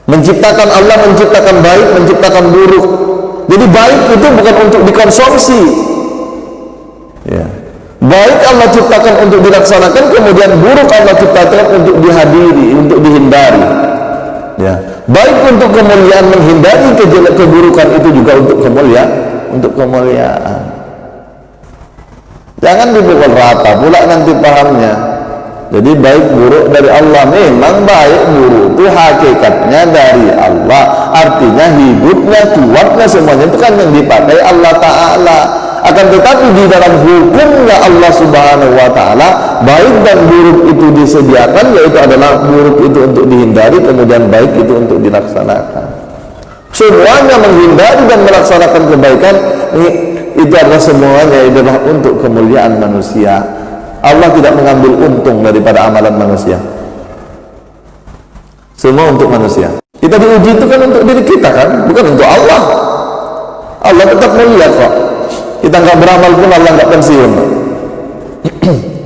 Menciptakan, Allah menciptakan baik, menciptakan buruk. Jadi baik itu bukan untuk dikonsumsi. Ya. Baik Allah ciptakan untuk dilaksanakan, kemudian buruk Allah ciptakan untuk dihadiri, untuk dihindari. Ya. Baik untuk kemuliaan, menghindari keburukan itu juga untuk kemuliaan. Jangan dipukul rata pula nanti pahamnya. Jadi baik buruk dari Allah, memang baik buruk itu hakikatnya dari Allah. Artinya hidupnya, kuatnya semuanya itu kan yang dipakai Allah Ta'ala. Akan tetapi di dalam hukumnya Allah Subhanahu wa Ta'ala, baik dan buruk itu disediakan, yaitu adalah buruk itu untuk dihindari, kemudian baik itu untuk dilaksanakan. Semuanya menghindari dan melaksanakan kebaikan itu adalah semuanya adalah untuk kemuliaan manusia. Allah tidak mengambil untung daripada amalan manusia. Semua untuk manusia. Kita diuji itu kan untuk diri kita kan, bukan untuk Allah. Allah tetap mulia kok. Kita nggak beramal pun Allah nggak pensiun.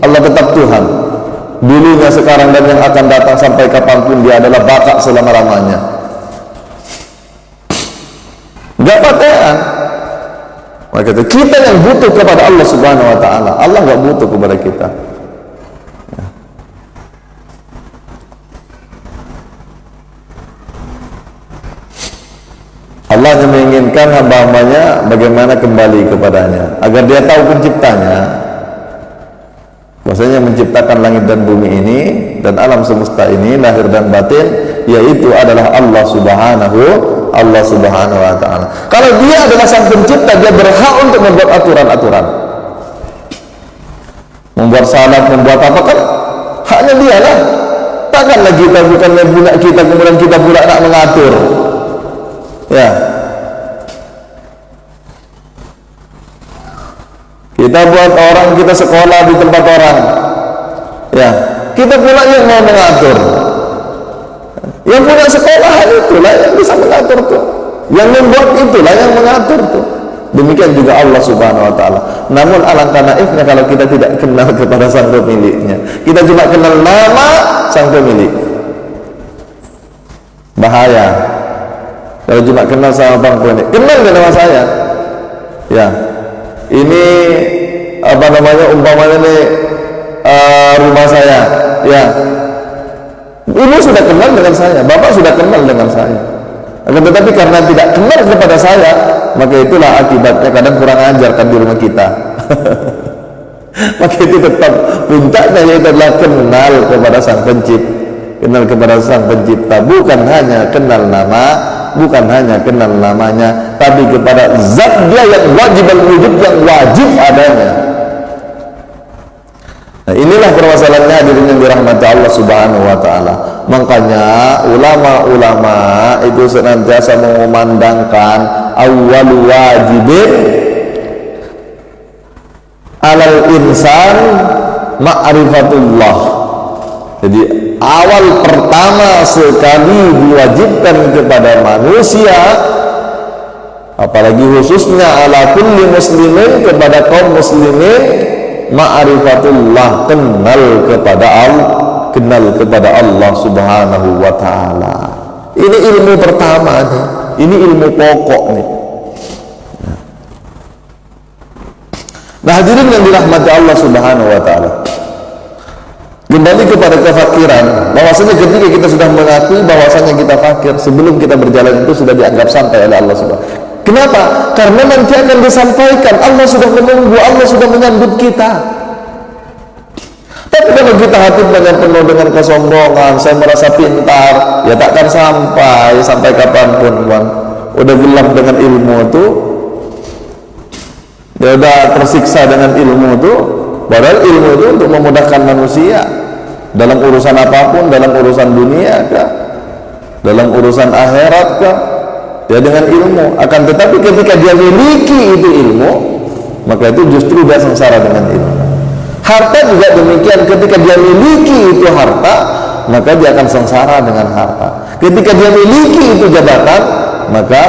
Allah tetap Tuhan. Dulunya, sekarang, dan yang akan datang sampai kapanpun Dia adalah baka selama-lamanya. Nggak patean. Maka kita yang butuh kepada Allah Subhanahu wa Ta'ala. Allah nggak butuh kepada kita. Allah hanya menginginkan hamba-hambanya bagaimana kembali kepadanya, agar dia tahu penciptanya, bahwasanya menciptakan langit dan bumi ini dan alam semesta ini, lahir dan batin, yaitu adalah Allah Subhanahu wa Ta'ala. Kalau Dia adalah sang pencipta, Dia berhak untuk membuat aturan-aturan, membuat salat, membuat apa, kan haknya Dia lah. Takkanlah kita, bukannya punya kita, kemudian kita pula nak mengatur. Ya, kita buat orang, kita sekolah di tempat orang, ya, kita pula yang mau mengatur. Yang punya sekolahan itulah yang bisa mengatur tuh, yang membuat itulah yang mengatur tuh. Demikian juga Allah Subhanahu wa Ta'ala. Namun alangkah naifnya kalau kita tidak kenal kepada sang pemiliknya. Kita cuma kenal nama sang pemilik. Bahaya kalau cuma kenal sama bang pemilik. Kenal gak nama saya? Ya, ini apa namanya, umpamanya nih rumah saya. Ya, ibu sudah kenal dengan saya, bapak sudah kenal dengan saya. Akan tetapi karena tidak kenal kepada saya, maka itulah akibatnya kadang kurang ajar kan di rumah kita. Maka itu tetap puncaknya yaitu adalah kenal kepada sang pencipta. Kenal kepada sang pencipta, bukan hanya kenal nama, bukan hanya kenal namanya, tapi kepada zat Dia yang wajib wujud, yang wajib adanya. Nah, inilah permasalahannya hadirin yang dirahmati Allah Subhanahu wa Ta'ala. Makanya ulama-ulama itu senantiasa mengumandangkan awwal wajibin alal insan ma'rifatullah. Jadi awal pertama sekali diwajibkan kepada manusia, apalagi khususnya ala kulli muslimin, kepada kaum muslimin, ma'rifatullah, kenal kepada Allah Subhanahu wa Ta'ala. Ini ilmu pertama nih, ini ilmu pokok nih. Nah hadirin yang dirahmati Allah Subhanahu wa Ta'ala, kembali kepada kefakiran, bahwasanya ketika kita sudah mengakui bahwasanya kita fakir, sebelum kita berjalan itu sudah dianggap sampai oleh Allah Subhanahu. Kenapa? Karena nanti akan disampaikan, Allah sudah menunggu, Allah sudah menyambut kita. Tapi kalau kita hati penuh dengan kesombongan, saya merasa pintar, ya takkan sampai kapanpun, bang. Udah gelap dengan ilmu itu, dia udah tersiksa dengan ilmu itu. Padahal ilmu itu untuk memudahkan manusia dalam urusan apapun, dalam urusan dunia kah, dalam urusan akhirat kah, ya dengan ilmu. Akan tetapi ketika dia miliki itu ilmu, maka itu justru dia sengsara dengan ilmu. Harta juga demikian, ketika dia miliki itu harta, maka dia akan sengsara dengan harta. Ketika dia miliki itu jabatan, maka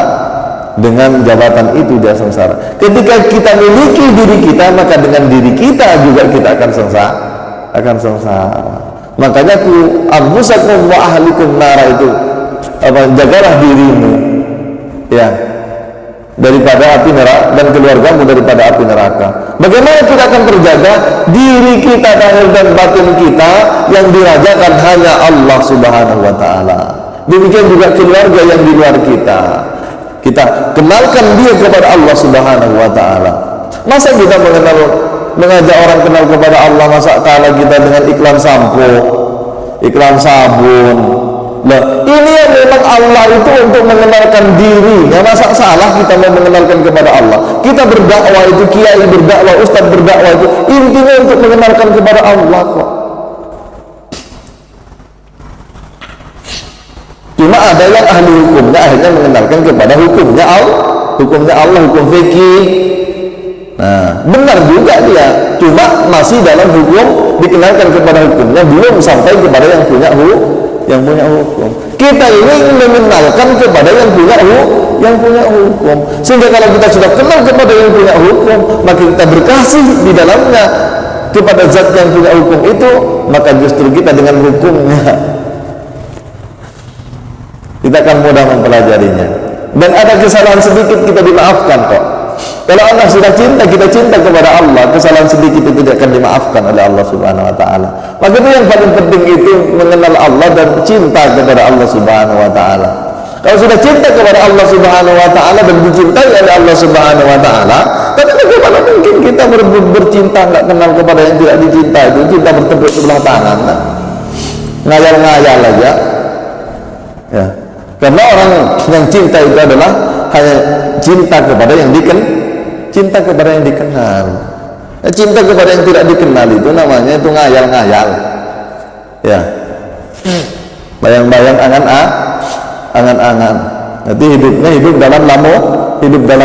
dengan jabatan itu dia sengsara. Ketika kita miliki diri kita, maka dengan diri kita juga kita akan sengsara. Makanya anfusakum wa ahlikum nara itu, jagalah dirimu, ya, daripada api neraka, dan keluargamu daripada api neraka. Bagaimana kita akan terjaga? Diri kita, lahir dan batin kita yang dirajakan hanya Allah Subhanahu wa Ta'ala. Demikian juga keluarga yang di luar kita. Kita kenalkan dia kepada Allah Subhanahu wa Ta'ala. Masa kita mengajak orang kenal kepada Allah, masa kalah kita dengan iklan sampo, iklan sabun, Lah, ini yang memang Allah itu untuk mengenalkan diri. Nggak masa salah kita mau mengenalkan kepada Allah. Kita berdakwah itu, kiai berdakwah, ustadz berdakwah itu intinya untuk mengenalkan kepada Allah kok. Cuma ada yang ahli hukumnya akhirnya mengenalkan kepada hukumnya Allah, hukum fikih. Nah, benar juga dia. Cuma masih dalam hukum, dikenalkan kepada hukumnya, belum sampai kepada yang punya hukum. Kita ini mengenalkan kepada yang punya hukum. Sehingga kalau kita sudah kenal kepada yang punya hukum, maka kita berkasih di dalamnya kepada zat yang punya hukum itu, maka justru kita dengan hukumnya kita akan mudah mempelajarinya. Dan ada kesalahan sedikit kita dimaafkan kok. Kalau Allah sudah cinta, kita cinta kepada Allah, kesalahan sedikit itu tidak akan dimaafkan oleh Allah Subhanahu wa taala. Maka itu yang paling penting itu mengenal Allah dan cinta kepada Allah Subhanahu wa taala. Kalau sudah cinta kepada Allah Subhanahu wa taala dan dicintai oleh Allah Subhanahu wa taala, tapi bagaimana mungkin kita bercinta nggak kenal kepada yang tidak dicinta itu, cinta bertepuk sebelah tangan. Nah, ngayal-ngayal aja. Ya. Karena orang yang cinta itu adalah hanya cinta kepada yang cinta kepada yang dikenal. Cinta kepada yang tidak dikenal itu namanya itu ngayal-ngayal. Ya. Bayang-bayang angan-angan. Nanti hidup dalam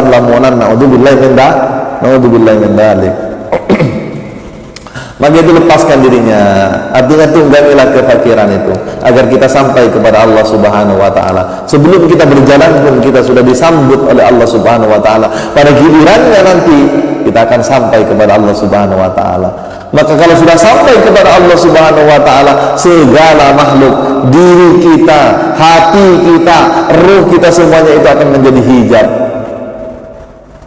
lamunan. Naudzubillahi min dzalik. Maka itu lepaskan dirinya. Artinya tunggangilah kefakiran itu agar kita sampai kepada Allah Subhanahu wa taala. Sebelum kita berjalan pun kita sudah disambut oleh Allah Subhanahu wa taala. Pada gilirannya nanti kita akan sampai kepada Allah Subhanahu wa taala. Maka kalau sudah sampai kepada Allah Subhanahu wa taala, segala makhluk, diri kita, hati kita, ruh kita, semuanya itu akan menjadi hijab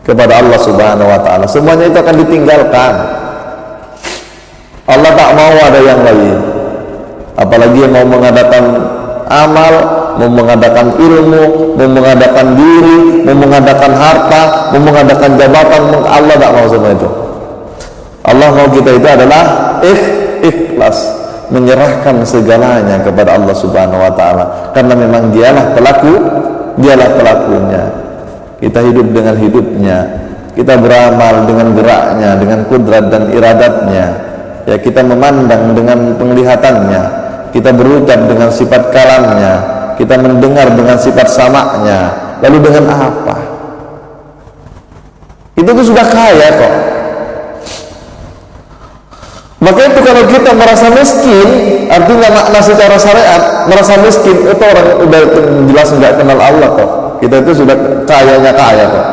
kepada Allah Subhanahu wa taala. Semuanya itu akan ditinggalkan. Allah tak mau ada yang lain, apalagi yang mau mengadakan amal, mau mengadakan ilmu, mau mengadakan diri, mau mengadakan harta, mau mengadakan jabatan. Allah tak mau semua itu. Allah mau kita itu adalah ikhlas, menyerahkan segalanya kepada Allah Subhanahu wa taala, karena memang dialah pelakunya. Kita hidup dengan hidupnya, kita beramal dengan geraknya, dengan kudrat dan iradatnya. Ya, kita memandang dengan penglihatannya, kita berucap dengan sifat kalamnya, kita mendengar dengan sifat samaknya. Lalu dengan apa? Itu tuh sudah kaya kok. Maka itu kalau kita merasa miskin, artinya makna secara syariat merasa miskin itu orang udah jelas nggak kenal Allah kok. Kita itu sudah kayanya kaya kok.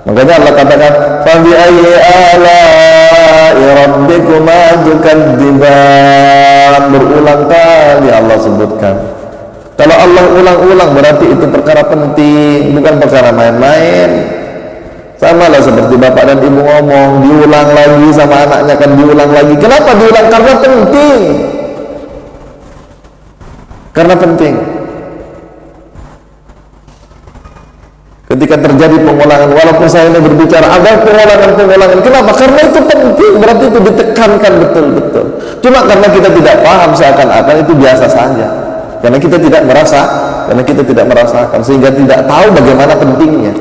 Makanya Allah katakan, "Fabi ayyi ala'i rabbikuma tukadziban." Berulang kali Allah sebutkan. Kalau Allah ulang-ulang berarti itu perkara penting, bukan perkara main-main. Sama lah seperti bapak dan ibu ngomong, diulang lagi sama anaknya, kan diulang lagi. Kenapa diulang? Karena penting. Karena penting. Ketika terjadi pengulangan, walaupun saya ini berbicara ada pengulangan, kenapa? Karena itu penting, berarti itu ditekankan betul-betul. Cuma karena kita tidak paham, seakan-akan itu biasa saja. Karena kita tidak merasakan, sehingga tidak tahu bagaimana pentingnya.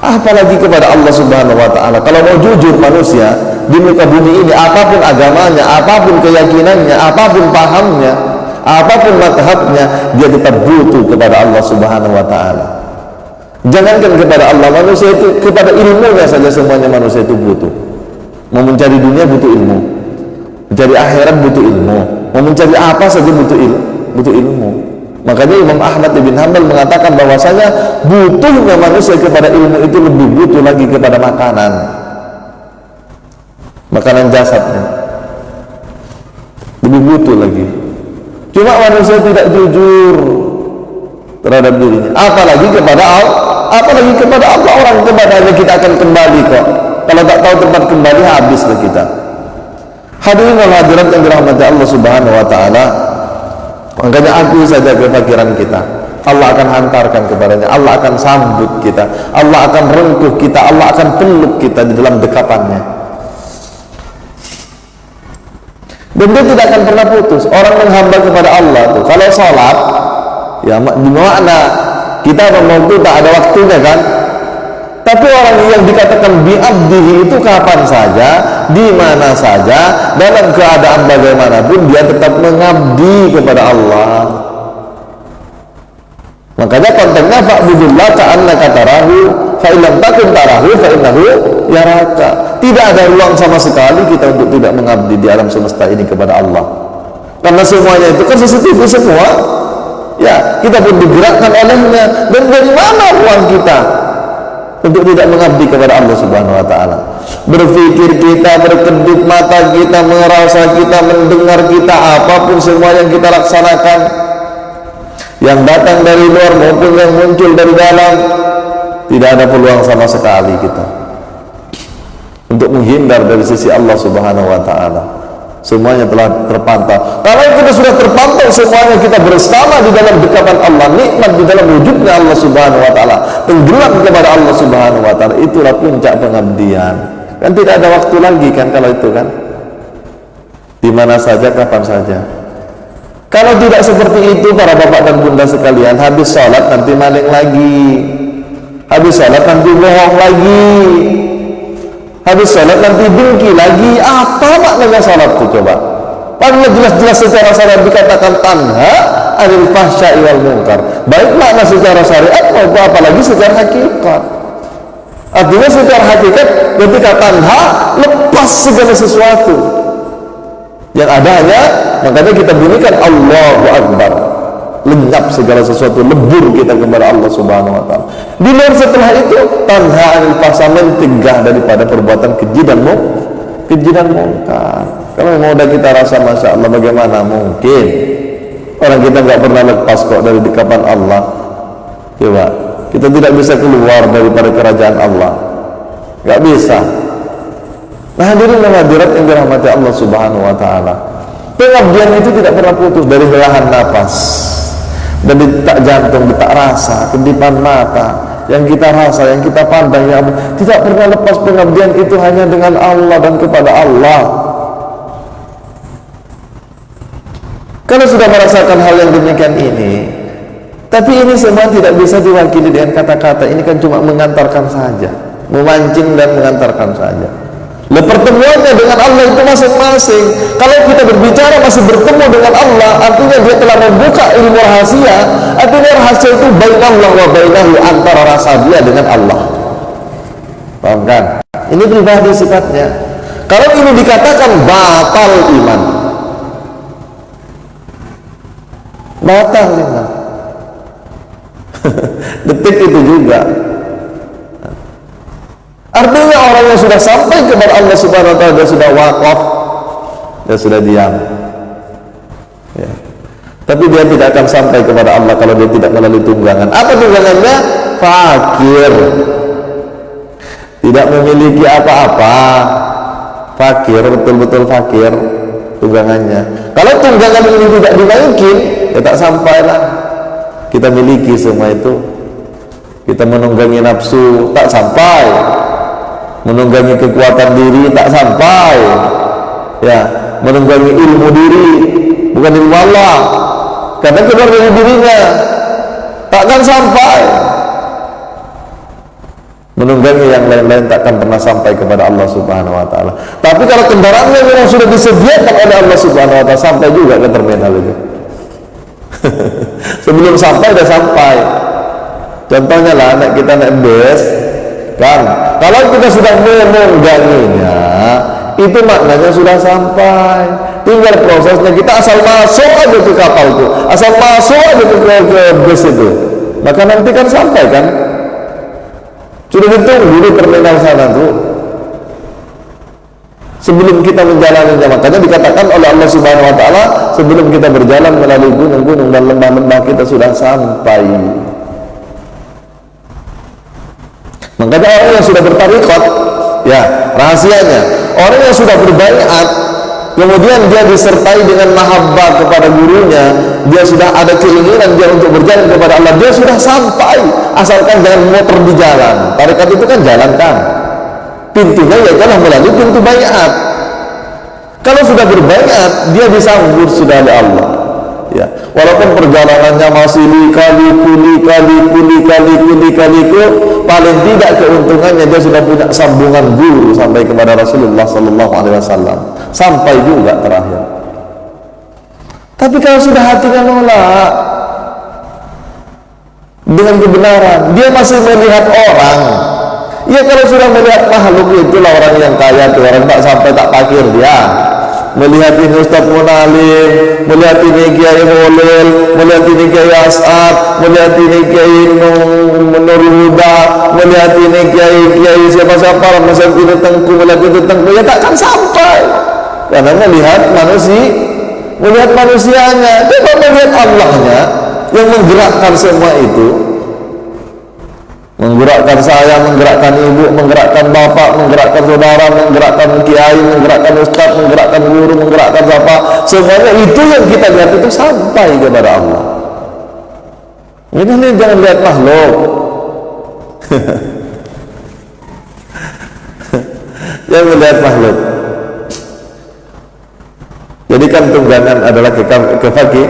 Apalagi kepada Allah Subhanahu wa taala. Kalau mau jujur manusia di muka bumi ini, apapun agamanya, apapun keyakinannya, apapun pahamnya, apapun mazhabnya, dia tetap butuh kepada Allah Subhanahu wa taala. Jangankan kepada Allah, manusia itu kepada ilmunya saja semuanya manusia itu butuh. Mau mencari dunia butuh ilmu, mencari akhirat butuh ilmu, mau mencari apa saja butuh ilmu. Makanya Imam Ahmad bin Hanbal mengatakan bahwasanya butuhnya manusia kepada ilmu itu lebih butuh lagi kepada makanan jasadnya, lebih butuh lagi. Cuma manusia tidak jujur terhadap dirinya, apalagi kepada Allah. Orang kepadanya kita akan kembali kok. Kalau tak tahu tempat kembali, habislah kita. Hadirin wal hadirat yang dirahmati Allah Subhanahu wa taala, makanya akui saja kefakiran kita. Allah akan hantarkan kepadanya, Allah akan sambut kita, Allah akan rengkuh kita, Allah akan peluk kita di dalam dekapannya. dan dia tidak akan pernah putus. Orang menghamba kepada Allah tuh kalau sholat ya di makna kita ngomong itu tak ada waktunya kan, tapi orang yang dikatakan bi'abdihi itu kapan saja, di mana saja, dalam keadaan bagaimanapun dia tetap mengabdi kepada Allah. Makanya kontennya fa'budillah ka'annaka tarahu fa illam takun tarahu fa innahu yaraka. Tidak ada ruang sama sekali kita untuk tidak mengabdi di alam semesta ini kepada Allah, karena semuanya itu kan CCTV semua ya, kita pun digerakkan olehnya. Dan dari mana ruang kita untuk tidak mengabdi kepada Allah Subhanahu wa ta'ala? Berpikir kita, berkedip mata kita, merasa kita, mendengar kita, apapun semua yang kita laksanakan, yang datang dari luar maupun yang muncul dari dalam, tidak ada peluang sama sekali kita untuk menghindar dari sisi Allah Subhanahu wa ta'ala. Semuanya telah terpantau. Kalau kita sudah terpantau semuanya, kita bersama di dalam dekapan Allah, nikmat di dalam wujudnya Allah Subhanahu wa ta'ala, tenggelam kepada Allah Subhanahu wa ta'ala, itulah puncak pengabdian. Kan tidak ada waktu lagi kan kalau itu kan, di mana saja, kapan saja. Kalau tidak seperti itu para bapak dan bunda sekalian, habis sholat nanti maling lagi, habis sholat nanti bohong lagi, habis sholat nanti dengki lagi. Apa maknanya sholat itu coba? Padahal jelas-jelas secara syariat dikatakan tanha anil fahsya'i wal munkar, baik makna secara syariat maupun apalagi secara hakikat. Artinya secara hakikat ketika tanha, lepas segala sesuatu yang ada hanya, makanya kita bunyikan Allahu Akbar, lenyap segala sesuatu, lebur kita kepada Allah Subhanahu wa ta'ala. Di luar setelah itu tanha anil fahsya, mencegah daripada perbuatan keji dan munkar. Kalau mau udah kita rasa masya Allah, bagaimana mungkin orang kita nggak pernah lepas kok dari dekapan Allah. Coba kita tidak bisa keluar daripada kerajaan Allah, nggak bisa. Nah hadirin dan hadirat yang dirahmati Allah Subhanahu wa ta'ala, pengabdian itu tidak pernah putus dari helahan napas dan detak jantung, detak rasa, kedipan mata yang kita rasa, yang kita pandang, yang tidak pernah lepas. Pengabdian itu hanya dengan Allah dan kepada Allah. Kalau sudah merasakan hal yang demikian ini, tapi ini semua tidak bisa diwakili dengan kata-kata. Ini kan cuma mengantarkan saja, memancing dan mengantarkan saja. Pertemuannya dengan Allah itu masing-masing. Kalau kita berbicara masih bertemu dengan Allah, artinya dia telah membuka ilmu rahasia. Artinya rahasia itu bainallah wa bainahu, antara rasa dia dengan Allah. Paham kan? Ini pribadi sifatnya. Kalau ini dikatakan batal iman, batal iman. Detik itu juga. Artinya orang yang sudah sampai kepada Allah Subhanahu wa ta'ala, dia sudah wakaf, dia sudah diam ya. Tapi dia tidak akan sampai kepada Allah kalau dia tidak melalui tunggangan. Apa tunggangannya? Fakir, tidak memiliki apa-apa, fakir, betul-betul fakir tunggangannya. Kalau tunggangan ini tidak dinaikin, ya tak sampailah. Kita miliki semua itu, kita menunggangi nafsu, tak sampai. Menunggangi kekuatan diri, tak sampai ya. Menunggangi ilmu diri, bukan ilmu Allah, karena keluar dari dirinya, takkan sampai. Menunggangi yang lain-lain takkan pernah sampai kepada Allah Subhanahu wa ta'ala. Tapi kalau kendaraannya memang sudah disediakan oleh Allah Subhanahu wa ta'ala, sampai juga ke terminal itu. Sebelum sampai udah sampai. Contohnya lah, anak kita naik bus kan, kalau kita sudah menungganginya, itu maknanya sudah sampai. Tinggal prosesnya, kita asal masuk aja ke kapal itu, asal masuk aja ke bus itu, maka nanti kan sampai kan. Sudah ditunggu di terminal sana tuh sebelum kita menjalaninya. Makanya dikatakan oleh Allah Subhanahu wa ta'ala, sebelum kita berjalan melalui gunung-gunung dan lembah-lembah, kita sudah sampai. Makanya orang yang sudah bertarikot, ya rahasianya, orang yang sudah berbaiat, kemudian dia disertai dengan mahabbah kepada gurunya, dia sudah ada keinginan dia untuk berjalan kepada Allah, dia sudah sampai, asalkan jangan motor di jalan. Tarikat itu kan jalan kan, pintunya ya jalan melalui pintu baiat. Kalau sudah berbaiat, dia disambut sudah oleh Allah. Ya, walaupun perjalanannya masih kali-kuli, paling tidak keuntungannya dia sudah punya sambungan guru sampai kepada Rasulullah Sallallahu Alaihi Wasallam, sampai juga terakhir. Tapi kalau sudah hatinya nolak dengan kebenaran, dia masih melihat orang. Ya kalau sudah melihat makhluk, itulah orang yang kaya tuh, orang tak sampai tak pakir dia. Melihat ini Ustaz Munalim, melihat ini Kiai Holil, melihat ini Kiai As'ad, melihat ini Kiai Nur Huda, melihat ini Kiai siapa-siapa, masa ini Tengku, melihat itu Tengku, ya takkan sampai. Karena melihat manusianya, coba melihat Allahnya yang menggerakkan semua itu. Menggerakkan saya, menggerakkan ibu, menggerakkan bapak, menggerakkan saudara, menggerakkan kiai, menggerakkan ustaz, menggerakkan guru, menggerakkan bapak. Semuanya itu yang kita lihat itu sampai kepada Allah. Ini jangan lihat makhluk. Jangan melihat makhluk. Jadikan tunggangan adalah kefakir.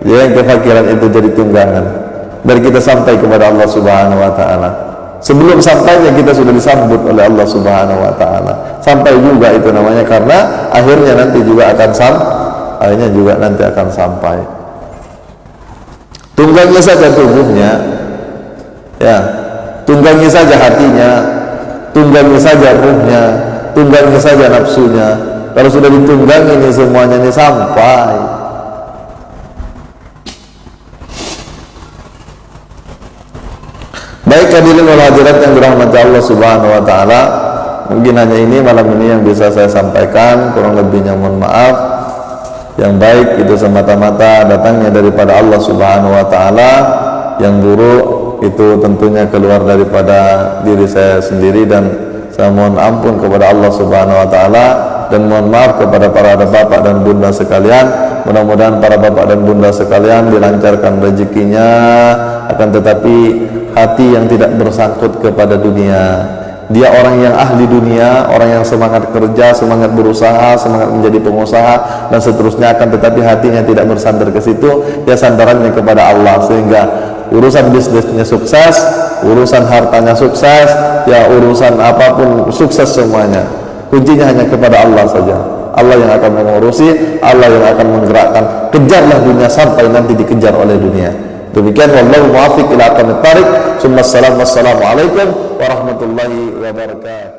Yang kefakiran itu jadi tunggangan. Biar kita sampai kepada Allah Subhanahu wa Ta'ala. Sebelum sampainya kita sudah disambut oleh Allah Subhanahu wa Ta'ala. Sampai juga itu namanya, karena akhirnya nanti juga akan sampai. Tunggangi saja tubuhnya, ya, tunggangi saja hatinya, tunggangi saja ruhnya, tunggangi saja nafsunya. Kalau sudah ditunggangi ini semuanya ini sampai. Baik hadirin wal hadirat yang dirahmati Allah Subhanahu wa Ta'ala, mungkin hanya ini malam ini yang bisa saya sampaikan, kurang lebihnya mohon maaf. Yang baik itu semata-mata datangnya daripada Allah Subhanahu wa Ta'ala, yang buruk itu tentunya keluar daripada diri saya sendiri, dan saya mohon ampun kepada Allah Subhanahu wa Ta'ala, dan mohon maaf kepada para bapak dan bunda sekalian. Mudah-mudahan para bapak dan bunda sekalian dilancarkan rezekinya, akan tetapi hati yang tidak bersangkut kepada dunia. Dia orang yang ahli dunia, orang yang semangat kerja, semangat berusaha, semangat menjadi pengusaha dan seterusnya, akan tetapi hatinya tidak bersandar ke situ. Dia sandarannya kepada Allah, sehingga urusan bisnisnya sukses, urusan hartanya sukses, ya urusan apapun sukses semuanya. Kuncinya hanya kepada Allah saja. Allah yang akan mengurusi, Allah yang akan menggerakkan. Kejarlah dunia sampai nanti dikejar oleh dunia. Demikian, wallahu muwaffiq ila aqwamit thariq. Wassalamualaikum warahmatullahi wabarakatuh.